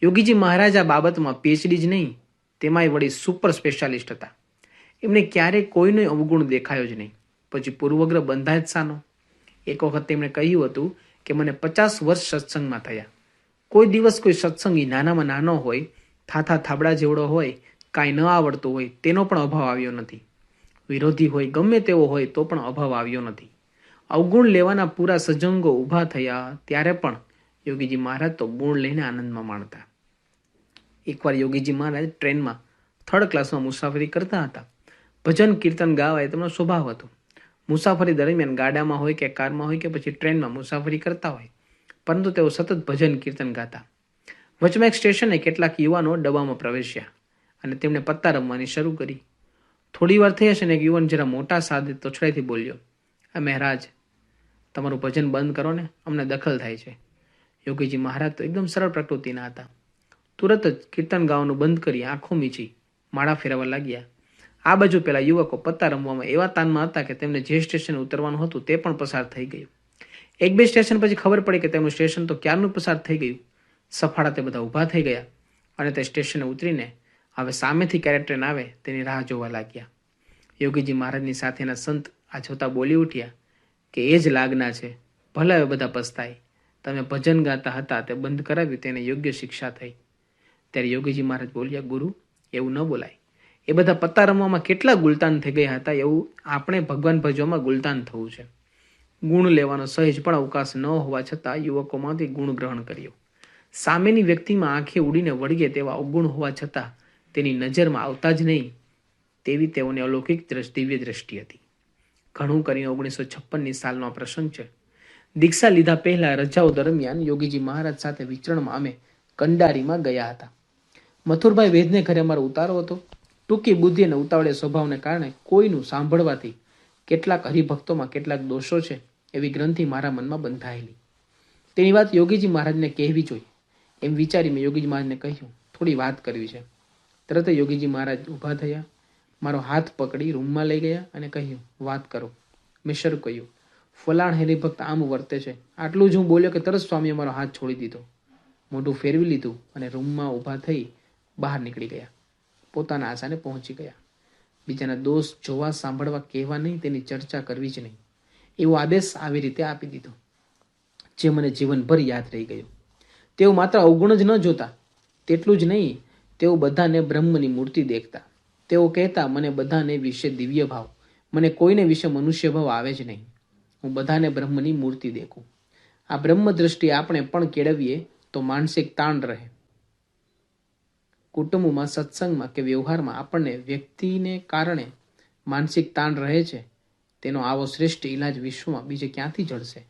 યોગીજી મહારાજ આ બાબતમાં પીએચડી જ નહીં, તેમાંય વળી સુપર સ્પેશિયાલિસ્ટ હતા. એમને ક્યારેય કોઈનો અવગુણ દેખાયો જ નહીં. પછી પૂર્વગ્રહ બંધાય જ સાનો? એક વખત તેમણે કહ્યું હતું કે મને 50 વર્ષ સત્સંગમાં થયા, કોઈ દિવસ કોઈ સત્સંગી નાનામાં નાનો હોય, થાથા થાબડા જેવડો હોય, કાંઈ ન આવડતું હોય તેનો પણ અભાવ આવ્યો નથી. વિરોધી હોય, ગમે તેવો હોય તો પણ અભાવ આવ્યો નથી. અવગુણ લેવાના પૂરા સજંગો ઊભા થયા ત્યારે પણ યોગીજી મહારાજ તો ગુણ લઈને આનંદમાં માણતા. એકવાર યોગીજી મહારાજ ટ્રેનમાં 3rd ક્લાસમાં મુસાફરી કરતા હતા. ભજન કીર્તન ગાવા એ તેમનો સ્વભાવ હતો. મુસાફરી દરમિયાન ગાડામાં હોય કે કારમાં હોય કે પછી ટ્રેનમાં મુસાફરી કરતા હોય, પરંતુ તેઓ સતત ભજન કીર્તન ગાતા. વચમાં એક સ્ટેશને કેટલાક યુવાનો ડબ્બામાં પ્રવેશ્યા અને તેમણે પત્તા રમવાની શરૂ કરી. થોડી વાર થઈ હશે ને એક યુવાન જરા મોટા સાદે તોછડાઈથી બોલ્યો, આ મહારાજ, તમારું ભજન બંધ કરો ને, અમને દખલ થાય છે. યોગીજી મહારાજ તો એકદમ સરળ પ્રકૃતિના હતા. તુરત જ કીર્તન ગાવાનું બંધ કરી આંખો મીચી માળા ફેરવવા લાગ્યા. આ બાજુ પેલા યુવકો પત્તા રમવામાં એવા તાનમાં હતા કે તેમને જે સ્ટેશન ઉતરવાનું હતું તે પણ પસાર થઈ ગયું. 1-2 સ્ટેશન પછી ખબર પડી કે તેમનું સ્ટેશન તો ક્યારનું પસાર થઈ ગયું. સફાળા તે બધા ઊભા થઈ ગયા અને તે સ્ટેશને ઉતરીને હવે સામેથી ક્યારે ટ્રેન આવે તેની રાહ જોવા લાગ્યા. યોગીજી મહારાજની સાથેના સંત આ જોતા બોલી ઉઠ્યા કે એ જ લાગના છે, ભલે હવે બધા પસ્તાય. તમે ભજન ગાતા હતા તે બંધ કરાવ્યું, તેને યોગ્ય શિક્ષા થઈ. ત્યારે યોગીજી મહારાજ બોલ્યા, ગુરુ, એવું ન બોલાય. એ બધા પત્તા રમવામાં કેટલા ગુલતાન થઈ ગયા હતા, એવું આપણે ભગવાન ભજવામાં ગુલતાન થવું છે. ગુણ લેવાનો સહેજ પણ અવકાશ ન હોવા છતાં યુવકોમાંથી ગુણ ગ્રહણ કર્યો. સામેની વ્યક્તિમાં આંખે ઉડીને વળગે તેવા અવગુણ હોવા છતાં તેની નજરમાં આવતા જ નહીં તેવી તેઓની અલૌકિક દિવ્ય દ્રષ્ટિ હતી. ઘણું કરીને 1956ની સાલનો આ પ્રસંગ છે. દીક્ષા લીધા પહેલા રજાઓ દરમિયાન યોગીજી મહારાજ સાથે વિચરણમાં અમે કંડારીમાં ગયા હતા. મથુરભાઈ વેદને ઘરે અમારો ઉતારો હતો. ટૂંકી બુદ્ધિ અને ઉતાવળે સ્વભાવને કારણે કોઈનું સાંભળવાથી કેટલાક હરિભક્તોમાં કેટલાક દોષો છે એવી ગ્રંથિ મારા મનમાં બંધાયેલી. તેની વાત યોગીજી મહારાજને કહેવી જોઈએ એમ વિચારી મેં યોગીજી મહારાજને કહ્યું, થોડી વાત કરવી છે. તરત યોગીજી મહારાજ ઊભા થયા, મારો હાથ પકડી રૂમમાં લઈ ગયા અને કહ્યું, વાત કરો. મેં શરૂ કહ્યું, ફલાણ હરિભક્ત આમ વર્તે છે. આટલું જ હું બોલ્યો કે તરત સ્વામીએ મારો હાથ છોડી દીધો, મોઢું ફેરવી લીધું અને રૂમમાં ઊભા થઈ બહાર નીકળી ગયા. પોતાના આશાને પહોંચી ગયા. બીજાના દોષ જોવા, સાંભળવા, કહેવા નહીં, તેની ચર્ચા કરવી જ નહીં, એવો આદેશ આવી રીતે આપી દીધો, જે મને જીવનભર યાદ રહી ગયો. તેઓ માત્ર અવગુણ જ ન જોતા, તેટલું જ નહીં, તેઓ બધાને બ્રહ્મની મૂર્તિ દેખતા. તેઓ કહેતા, મને બધાને વિશે દિવ્ય ભાવ, મને કોઈને વિશે મનુષ્ય ભાવ આવે જ નહીં. હું બધાને બ્રહ્મની મૂર્તિ દેખું. આ બ્રહ્મ દ્રષ્ટિ આપણે પણ કેળવીએ તો માનસિક તાણ રહે. કુટુંબમાં, સત્સંગમાં કે વ્યવહારમાં આપણને વ્યક્તિને કારણે માનસિક તાણ રહે છે, તેનો આવો શ્રેષ્ઠ ઇલાજ વિશ્વમાં બીજે ક્યાંથી જડશે?